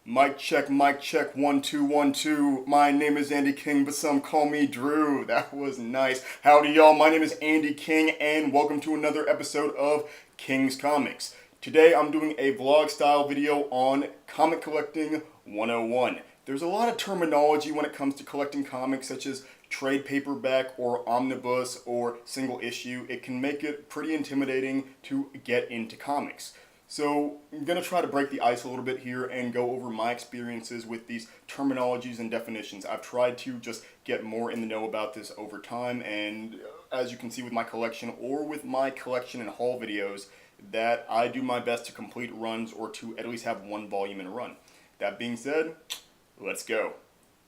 Mic check, 1 2 1 2. My name is Andy King, but some call me Drew. That was nice. Howdy, y'all. My name is Andy King, and welcome to another episode of King's Comics. Today, I'm doing a vlog style video on comic collecting 101. There's a lot of terminology when it comes to collecting comics, such as trade paperback or omnibus or single issue. It can make it pretty intimidating to get into comics. So I'm going to try to break the ice a little bit here and go over my experiences with these terminologies and definitions. I've tried to just get more in the know about this over time, and as you can see with my collection or with my collection and haul videos, that I do my best to complete runs or to at least have one volume in a run. That being said, let's go.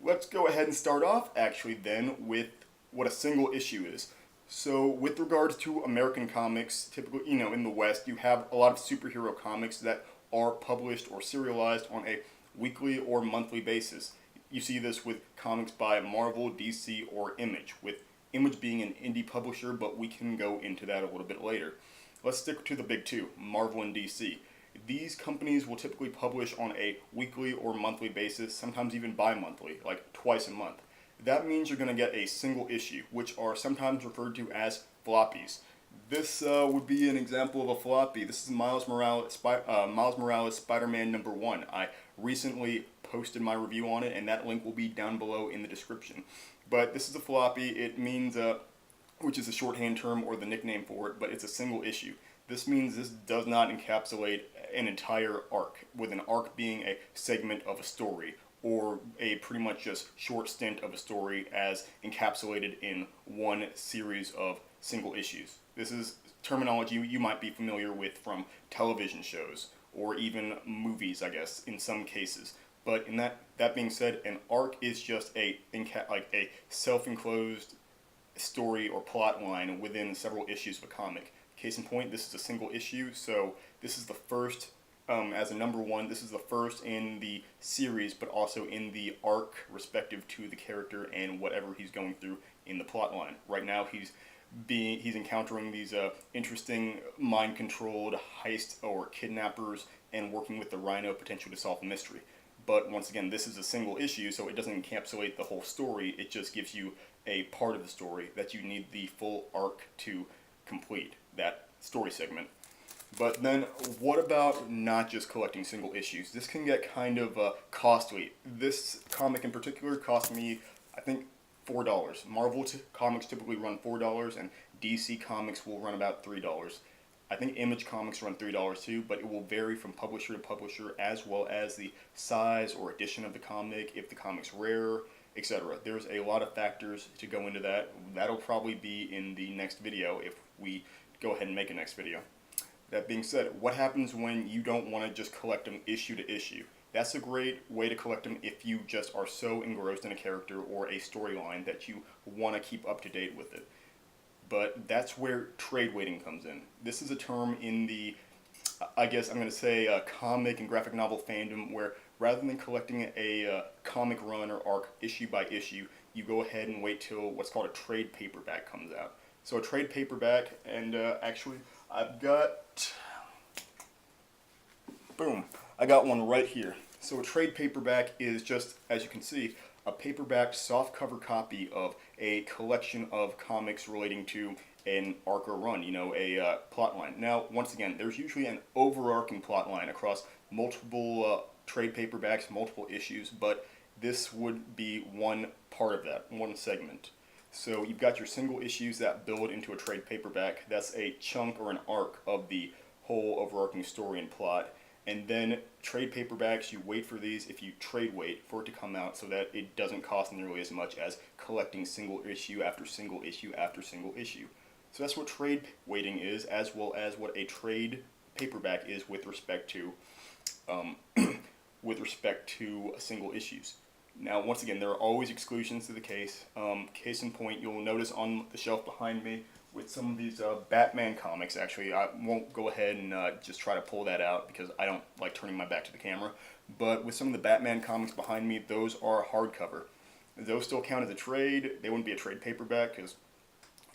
Let's go ahead and start off actually then with what a single issue is. So with regards to American comics, typically, in the West, you have a lot of superhero comics that are published or serialized on a weekly or monthly basis. You see this with comics by Marvel, DC, or Image, with Image being an indie publisher, but we can go into that a little bit later. Let's stick to the big two, Marvel and DC. These companies will typically publish on a weekly or monthly basis, sometimes even bi-monthly, like twice a month. That means you're going to get a single issue, which are sometimes referred to as floppies. This would be an example of a floppy. This is Miles Morales Spider-Man #1. I recently posted my review on it, and that link will be down below in the description. But this is a floppy. It means, which is a shorthand term or the nickname for it, but it's a single issue. This means this does not encapsulate an entire arc, with an arc being a segment of a story, or a pretty much just short stint of a story as encapsulated in one series of single issues. This is terminology you might be familiar with from television shows, or even movies, I guess, in some cases. But in that being said, an arc is just a self-enclosed story or plot line within several issues of a comic. Case in point, this is a single issue, so this is the first, as a #1, this is the first in the series, but also in the arc respective to the character and whatever he's going through in the plot line. Right now, he's encountering these interesting mind-controlled heist or kidnappers and working with the Rhino potentially to solve a mystery. But once again, this is a single issue, so it doesn't encapsulate the whole story. It just gives you a part of the story that you need the full arc to complete that story segment. But then, what about not just collecting single issues? This can get kind of costly. This comic in particular cost me, I think, $4. Marvel comics typically run $4, and DC comics will run about $3. I think Image comics run $3 too, but it will vary from publisher to publisher, as well as the size or edition of the comic, if the comic's rare, etc. There's a lot of factors to go into that. That'll probably be in the next video if we go ahead and make a next video. That being said, what happens when you don't want to just collect them issue to issue? That's a great way to collect them if you just are so engrossed in a character or a storyline that you want to keep up to date with it. But that's where trade waiting comes in. This is a term in the, I guess I'm going to say, comic and graphic novel fandom, where rather than collecting a comic run or arc issue by issue, you go ahead and wait till what's called a trade paperback comes out. So a trade paperback, and actually I've got, boom, I got one right here. So a trade paperback is just, as you can see, a paperback softcover copy of a collection of comics relating to an arc or run, a plot line. Now, once again, there's usually an overarching plot line across multiple trade paperbacks, multiple issues, but this would be one part of that, one segment. So you've got your single issues that build into a trade paperback. That's a chunk or an arc of the whole overarching story and plot. And then trade paperbacks, you wait for these, if you trade wait, for it to come out so that it doesn't cost nearly as much as collecting single issue after single issue after single issue. So that's what trade waiting is, as well as what a trade paperback is with respect to single issues. Now, once again, there are always exclusions to the case. Case in point, you'll notice on the shelf behind me with some of these Batman comics. Actually, I won't go ahead and just try to pull that out because I don't like turning my back to the camera. But with some of the Batman comics behind me, those are hardcover. Those still count as a trade. They wouldn't be a trade paperback because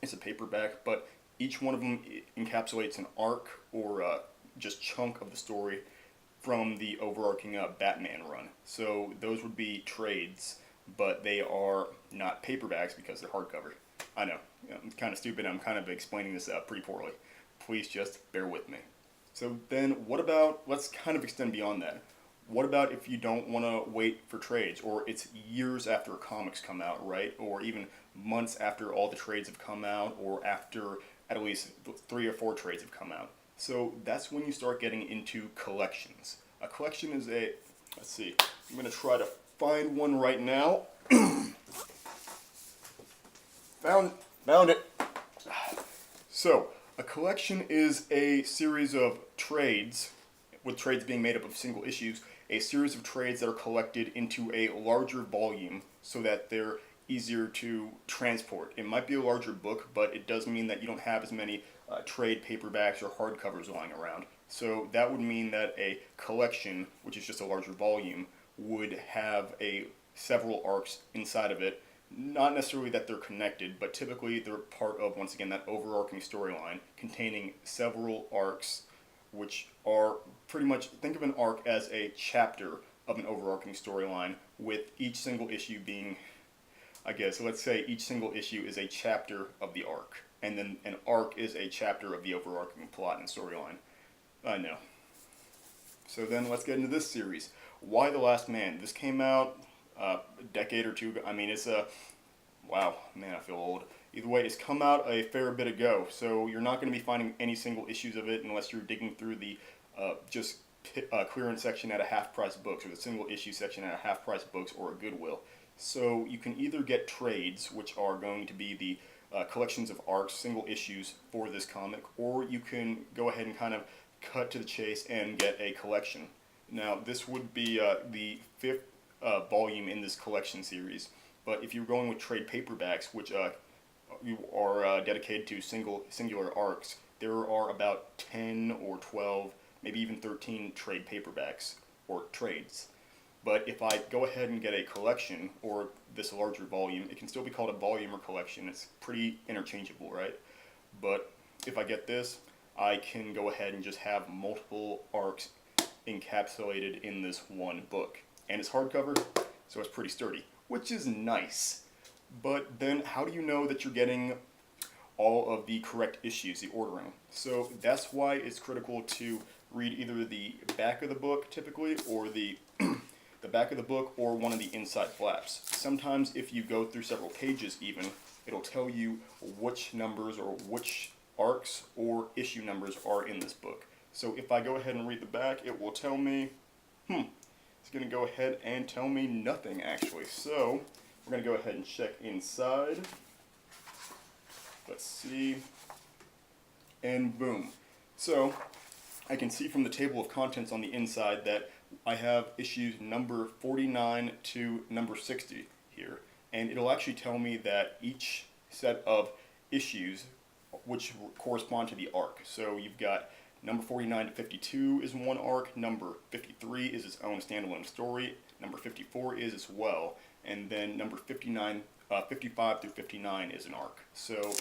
it's a paperback, but each one of them encapsulates an arc or just chunk of the story from the overarching Batman run. So those would be trades, but they are not paperbacks because they're hardcover. I know, I'm kind of stupid. I'm kind of explaining this pretty poorly. Please just bear with me. So then what about, let's kind of extend beyond that. What about if you don't want to wait for trades, or it's years after comics come out, right? Or even months after all the trades have come out, or after at least 3 or 4 trades have come out. So that's when you start getting into collections. A collection is let's see, I'm going to try to find one right now. Found it. So, a collection is a series of trades, with trades being made up of single issues, a series of trades that are collected into a larger volume so that they're easier to transport. It might be a larger book, but it does mean that you don't have as many trade paperbacks or hardcovers lying around. So that would mean that a collection, which is just a larger volume, would have several arcs inside of it. Not necessarily that they're connected, but typically they're part of, once again, that overarching storyline containing several arcs, which are pretty much, think of an arc as a chapter of an overarching storyline, with each single issue being, I guess, let's say each single issue is a chapter of the arc, and then an arc is a chapter of the overarching plot and storyline. I know. So then let's get into this series. Y: The Last Man. This came out a decade or two ago. I mean, it's wow, man, I feel old. Either way, it's come out a fair bit ago, so you're not going to be finding any single issues of it unless you're digging through the clearance section at a half-price books, or the single issue section at a half-price books, or a Goodwill. So you can either get trades, which are going to be the collections of arcs, single issues for this comic, or you can go ahead and kind of cut to the chase and get a collection. Now, this would be the 5th volume in this collection series, but if you're going with trade paperbacks, which you are dedicated to singular arcs, there are about 10 or 12, maybe even 13 trade paperbacks or trades. But if I go ahead and get a collection, or this larger volume, it can still be called a volume or collection. It's pretty interchangeable, right? But if I get this, I can go ahead and just have multiple arcs encapsulated in this one book. And it's hardcover, so it's pretty sturdy, which is nice. But then how do you know that you're getting all of the correct issues, the ordering? So that's why it's critical to read either the back of the book typically, or the back of the book, or one of the inside flaps. Sometimes if you go through several pages even, it'll tell you which numbers or which arcs or issue numbers are in this book. So if I go ahead and read the back, it will tell me, it's going to go ahead and tell me nothing actually. So we're going to go ahead and check inside. Let's see. And boom. So I can see from the table of contents on the inside that I have issues number 49 to number 60 here. And it'll actually tell me that each set of issues, which correspond to the arc. So you've got number 49 to 52 is one arc, number 53 is its own standalone story, number 54 is as well, and then number 55 through 59 is an arc. So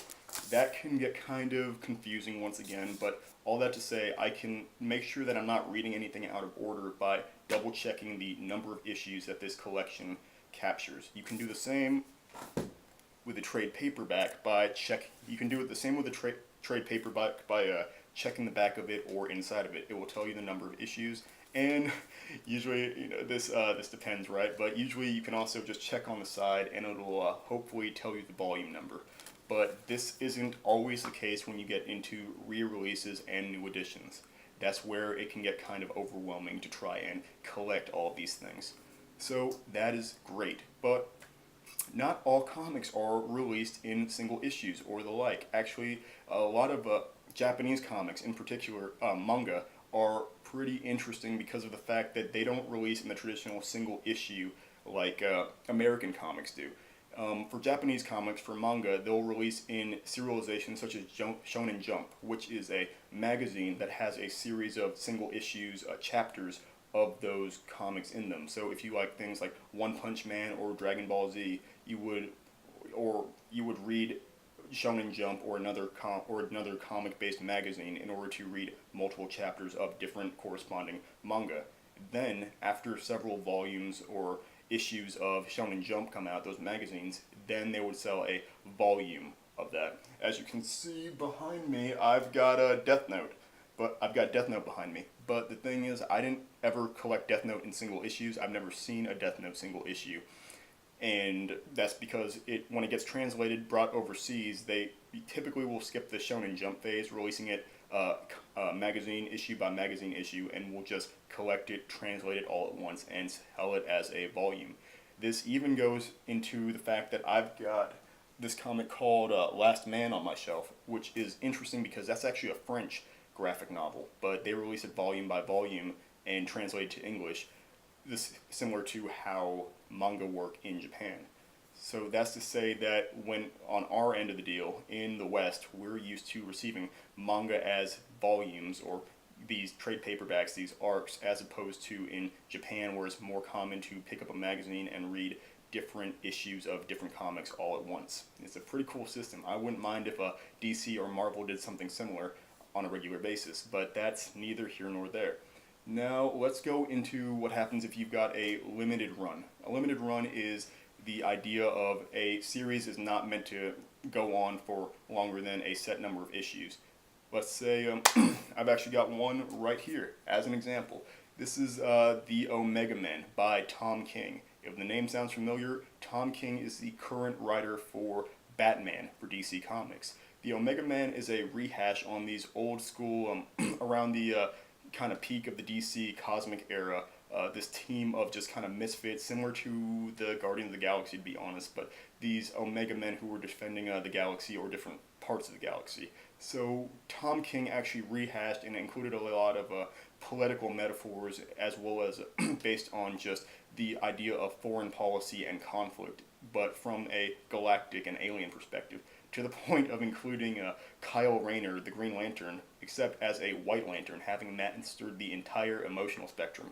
that can get kind of confusing once again, but all that to say, I can make sure that I'm not reading anything out of order by double checking the number of issues that this collection captures. You can do the same with a trade paperback you can do it the same with a trade paperback by checking the back of it or inside of it. It will tell you the number of issues, and usually, this depends, right? But usually you can also just check on the side, and it'll hopefully tell you the volume number. But this isn't always the case when you get into re-releases and new editions. That's where it can get kind of overwhelming to try and collect all of these things. So that is great, but not all comics are released in single issues or the like. Actually, a lot of Japanese comics, in particular manga, are pretty interesting because of the fact that they don't release in the traditional single issue like American comics do. For Japanese comics, for manga, they'll release in serializations such as Shonen Jump, which is a magazine that has a series of single issues, chapters of those comics in them. So if you like things like One Punch Man or Dragon Ball Z, you would read Shonen Jump or another comic-based magazine in order to read multiple chapters of different corresponding manga. Then, after several volumes or issues of Shonen Jump come out, those magazines, then they would sell a volume of that. As you can see behind me, I've got a Death Note. But I've got Death Note behind me. But the thing is, I didn't ever collect Death Note in single issues. I've never seen a Death Note single issue. And that's because when it gets translated, brought overseas, they typically will skip the Shonen Jump phase, releasing it magazine issue by magazine issue, and will just collect it, translate it all at once, and sell it as a volume. This even goes into the fact that I've got this comic called Last Man on my shelf, which is interesting because that's actually a French graphic novel, but they release it volume by volume and translate it to English. This is similar to how manga work in Japan. So that's to say that when on our end of the deal in the West, we're used to receiving manga as volumes or these trade paperbacks, these arcs, as opposed to in Japan where it's more common to pick up a magazine and read different issues of different comics all at once. It's a pretty cool system. I wouldn't mind if DC or Marvel did something similar on a regular basis, but that's neither here nor there. Now let's go into what happens if you've got a limited run. A limited run is the idea of a series is not meant to go on for longer than a set number of issues. Let's say I've actually got one right here as an example. This is the Omega Men by Tom King. If the name sounds familiar, Tom King is the current writer for Batman for DC Comics. The Omega Man is a rehash on these old school, around the kind of peak of the DC cosmic era, this team of just kind of misfits, similar to the Guardians of the Galaxy to be honest, but these Omega Men who were defending the galaxy or different parts of the galaxy. So Tom King actually rehashed and included a lot of political metaphors as well as based on just the idea of foreign policy and conflict, but from a galactic and alien perspective, to the point of including Kyle Rayner, the Green Lantern, except as a White Lantern, having mastered the entire emotional spectrum.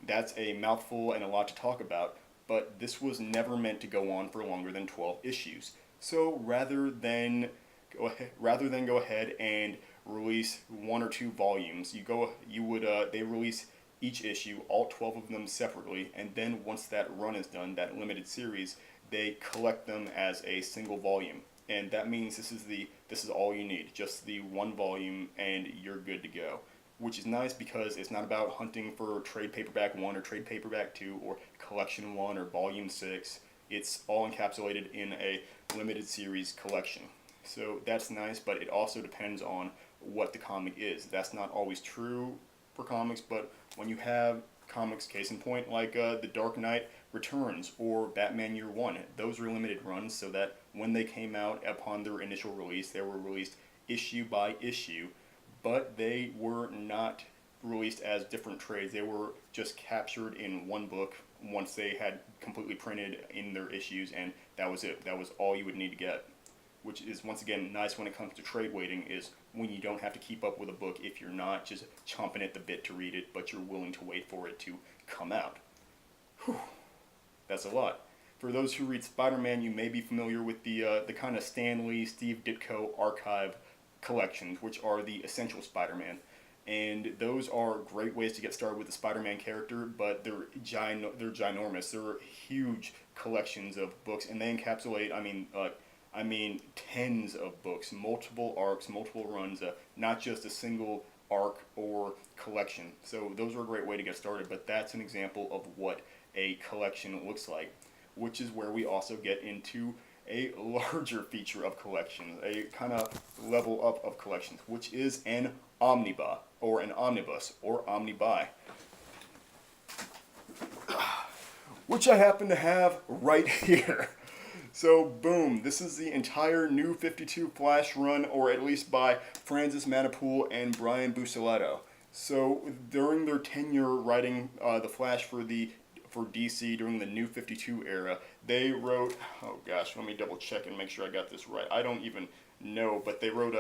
That's a mouthful and a lot to talk about, but this was never meant to go on for longer than 12 issues. So rather than go ahead and release one or two volumes, they release each issue, all 12 of them separately, and then once that run is done, that limited series, they collect them as a single volume. And that means this is all you need, just the one volume, and you're good to go. Which is nice because it's not about hunting for trade paperback 1 or trade paperback 2 or collection 1 or volume 6. It's all encapsulated in a limited series collection. So that's nice, but it also depends on what the comic is. That's not always true for comics, but when you have comics, case in point, like The Dark Knight Returns or Batman Year One, those are limited runs, so that when they came out upon their initial release, they were released issue by issue, but they were not released as different trades. They were just captured in one book once they had completely printed in their issues, and that was it. That was all you would need to get, which is once again nice when it comes to trade waiting, is when you don't have to keep up with a book if you're not just chomping at the bit to read it, but you're willing to wait for it to come out. Whew. That's a lot. For those who read Spider-Man, you may be familiar with the kind of Stan Lee, Steve Ditko archive collections, which are the Essential Spider-Man. And those are great ways to get started with the Spider-Man character, but they're ginormous. They're huge collections of books, and they encapsulate, I mean, tens of books, multiple arcs, multiple runs, not just a single arc or collection. So those are a great way to get started, but that's an example of what a collection looks like, which is where we also get into a larger feature of collections, a kind of level up of collections, which is an omnibus, or an omnibus, or omnibuy, which I happen to have right here. So boom, this is the entire New 52 Flash run, or at least by Francis Manapool and Brian Buccellato. So during their tenure writing the Flash for DC during the New 52 era, they wrote, oh gosh, let me double check and make sure I got this right. I don't even know, but they wrote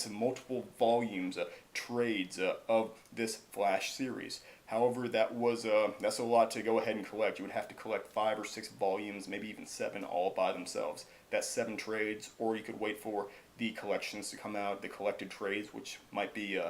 multiple volumes, trades of this Flash series. However, that's a lot to go ahead and collect. You would have to collect 5 or 6 volumes, maybe even 7, all by themselves. That's 7 trades, or you could wait for the collections to come out, the collected trades, which might be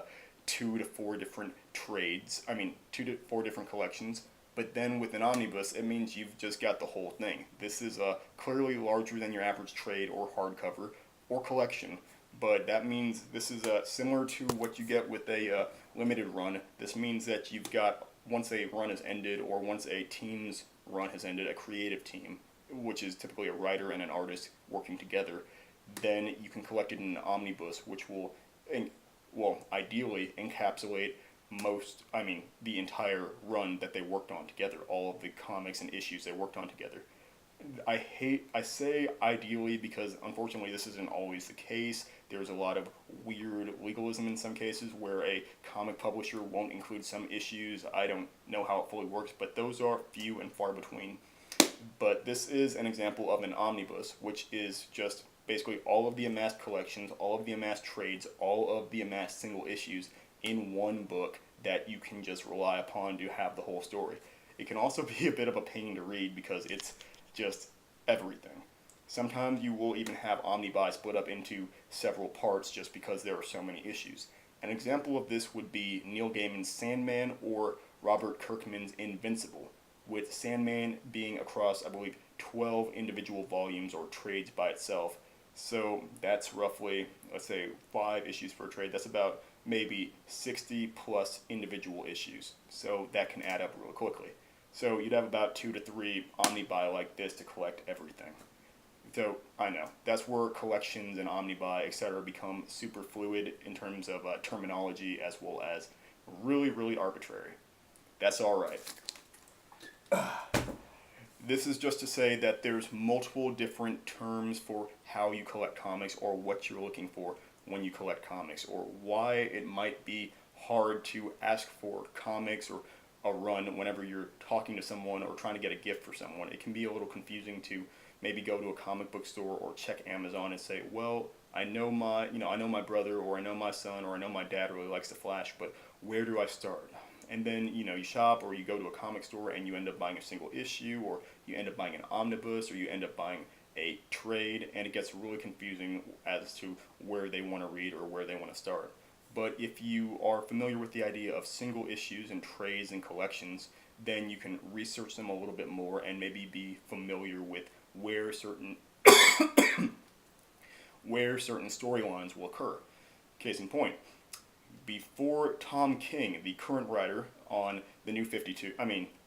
2 to 4 different trades. I mean, 2 to 4 different collections. But then with an omnibus, it means you've just got the whole thing. This is clearly larger than your average trade or hardcover or collection. But that means this is similar to what you get with a limited run. This means that you've got, once a run has ended, or once a team's run has ended, a creative team, which is typically a writer and an artist working together, then you can collect it in an omnibus, which will, ideally encapsulate the entire run that they worked on together, all of the comics and issues they worked on together. I say ideally because unfortunately this isn't always the case. There's a lot of weird legalism in some cases where a comic publisher won't include some issues. I don't know how it fully works, but those are few and far between. But this is an example of an omnibus, which is just basically all of the amassed collections, all of the amassed trades, all of the amassed single issues in one book that you can just rely upon to have the whole story. It can also be a bit of a pain to read because it's just everything. Sometimes you will even have omnibuy split up into several parts just because there are so many issues. An example of this would be Neil Gaiman's Sandman or Robert Kirkman's Invincible, with Sandman being across, I believe, 12 individual volumes or trades by itself. So that's roughly, let's say, 5 issues per trade. That's about maybe 60 plus individual issues. So that can add up really quickly. So you'd have about 2 to 3 omnibuy like this to collect everything. So I know, that's where collections and omnibuy, etc. become super fluid in terms of terminology as well as really, really arbitrary. That's alright. This is just to say that there's multiple different terms for how you collect comics or what you're looking for when you collect comics, or why it might be hard to ask for comics or a run whenever you're talking to someone or trying to get a gift for someone. It can be a little confusing to maybe go to a comic book store or check Amazon and say, well, I know my brother, or I know my son, or I know my dad really likes the Flash, but where do I start? And then, you shop or you go to a comic store and you end up buying a single issue, or you end up buying an omnibus, or you end up buying a trade, and it gets really confusing as to where they want to read or where they want to start. But if you are familiar with the idea of single issues and trades and collections, then you can research them a little bit more and maybe be familiar with where certain storylines will occur. Case in point, before Tom King, the current writer on the New 52,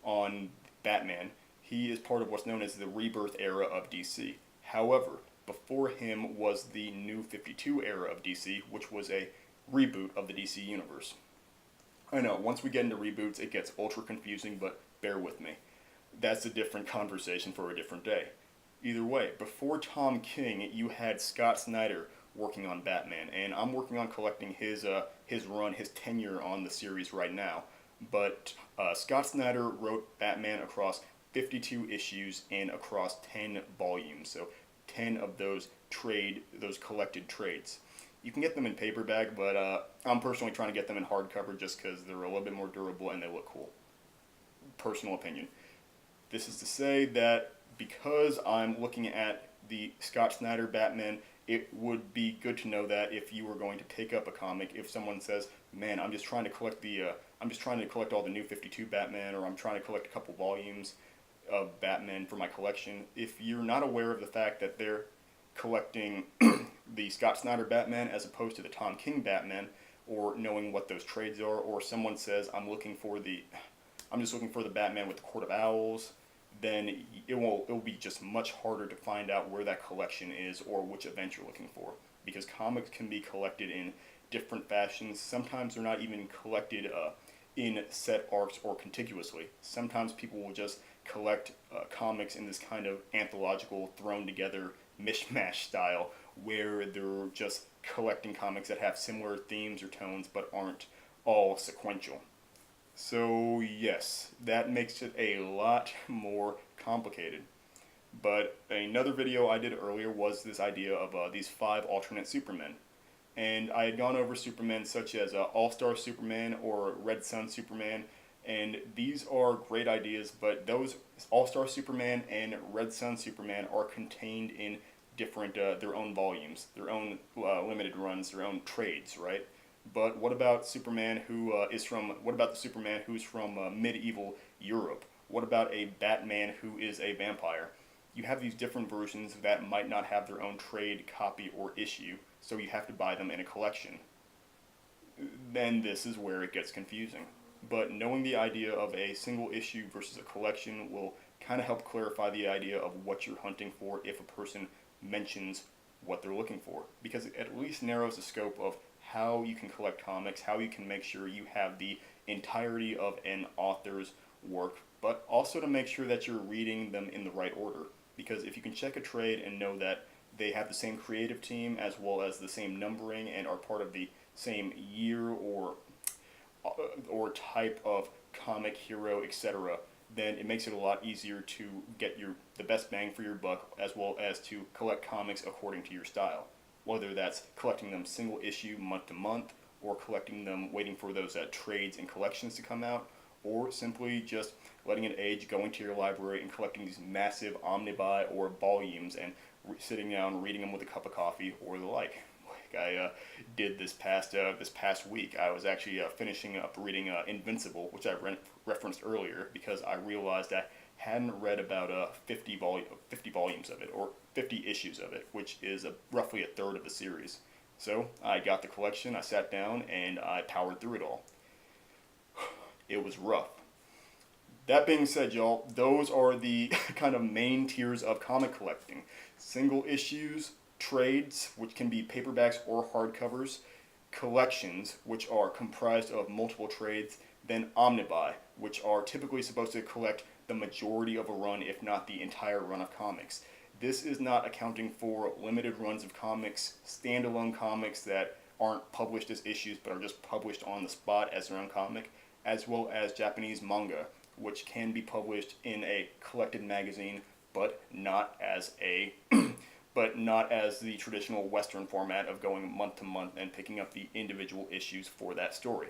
on Batman, he is part of what's known as the Rebirth era of DC. However, before him was the New 52 era of DC, which was a reboot of the DC universe. I know, once we get into reboots, it gets ultra confusing, but bear with me. That's a different conversation for a different day. Either way, before Tom King, you had Scott Snyder working on Batman, and I'm working on collecting his run, his tenure on the series right now. But Scott Snyder wrote Batman across 52 issues and across 10 volumes, so 10 of those collected trades. You can get them in paperback, but I'm personally trying to get them in hardcover just because they're a little bit more durable and they look cool. Personal opinion. This is to say that because I'm looking at the Scott Snyder Batman, it would be good to know that if you were going to pick up a comic, if someone says, "Man, I'm just trying to collect all the New 52 Batman," or "I'm trying to collect a couple volumes of Batman for my collection," if you're not aware of the fact that they're collecting the Scott Snyder Batman as opposed to the Tom King Batman, or knowing what those trades are, or someone says, I'm just looking for the Batman with the Court of Owls, then it will be just much harder to find out where that collection is or which event you're looking for, because comics can be collected in different fashions. Sometimes they're not even collected in set arcs or contiguously. Sometimes people will just collect comics in this kind of anthological, thrown together mishmash style, where they're just collecting comics that have similar themes or tones but aren't all sequential. So yes, that makes it a lot more complicated. But another video I did earlier was this idea of these 5 alternate Supermen. And I had gone over Supermen such as All-Star Superman or Red Sun Superman, And these are great ideas, but those All-Star Superman and Red Sun Superman are contained in different, their own volumes, their own limited runs, their own trades, right? But what about Superman what about the Superman who's from medieval Europe? What about a Batman who is a vampire? You have these different versions that might not have their own trade, copy, or issue, so you have to buy them in a collection. Then this is where it gets confusing. But knowing the idea of a single issue versus a collection will kind of help clarify the idea of what you're hunting for if a person mentions what they're looking for. Because it at least narrows the scope of how you can collect comics, how you can make sure you have the entirety of an author's work, but also to make sure that you're reading them in the right order. Because if you can check a trade and know that they have the same creative team as well as the same numbering and are part of the same year or type of comic hero, etc., then it makes it a lot easier to get the best bang for your buck as well as to collect comics according to your style. Whether that's collecting them single issue month to month, or collecting them waiting for those trades and collections to come out, or simply just letting it age, going to your library and collecting these massive omnibuy or volumes and sitting down reading them with a cup of coffee or the like. I did this past week. I was actually finishing up reading Invincible, which I referenced earlier, because I realized I hadn't read about 50 volumes of it, or 50 issues of it, which is roughly a third of the series. So I got the collection, I sat down, and I powered through it all. It was rough. That being said, y'all, those are the kind of main tiers of comic collecting. Single issues, trades, which can be paperbacks or hardcovers, collections, which are comprised of multiple trades, then omnibuy, which are typically supposed to collect the majority of a run, if not the entire run of comics. This is not accounting for limited runs of comics, standalone comics that aren't published as issues but are just published on the spot as their own comic, as well as Japanese manga, which can be published in a collected magazine, but not as the traditional Western format of going month to month and picking up the individual issues for that story.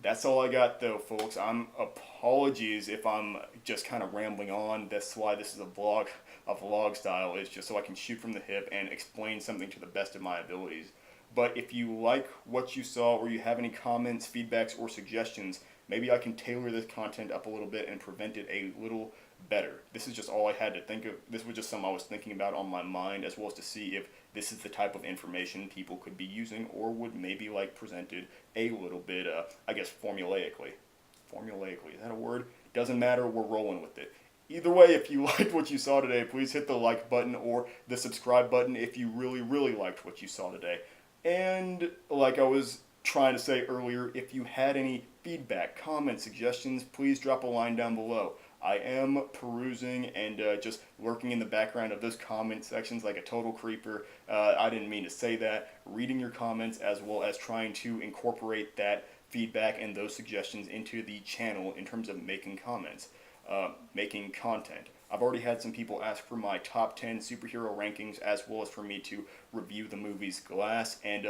That's all I got though, folks. Apologies if I'm just kind of rambling on. That's why this is a vlog style, is just so I can shoot from the hip and explain something to the best of my abilities. But if you like what you saw, or you have any comments, feedbacks, or suggestions, maybe I can tailor this content up a little bit and present it a little better. This is just all I had to think of. This was just something I was thinking about on my mind, as well as to see if this is the type of information people could be using, or would maybe like presented a little bit, I guess, formulaically. Formulaically, is that a word? Doesn't matter, we're rolling with it. Either way, if you liked what you saw today, please hit the like button or the subscribe button if you really, really liked what you saw today. And like I was trying to say earlier, if you had any feedback, comments, suggestions, please drop a line down below. I am perusing and just lurking in the background of those comment sections like a total creeper. I didn't mean to say that. Reading your comments as well as trying to incorporate that feedback and those suggestions into the channel in terms of making comments, making content. I've already had some people ask for my top 10 superhero rankings, as well as for me to review the movies Glass and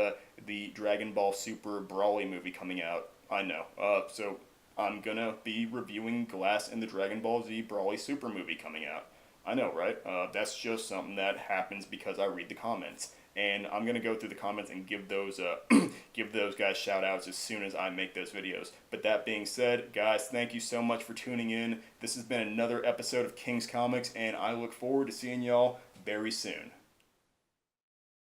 the Dragon Ball Super Brawly movie coming out. I know. So I'm gonna be reviewing Glass and the Dragon Ball Z Brawly Super movie coming out. I know, right? That's just something that happens because I read the comments. And I'm gonna go through the comments and give those guys shout outs as soon as I make those videos. But that being said, guys, thank you so much for tuning in. This has been another episode of King's Comics, and I look forward to seeing y'all very soon.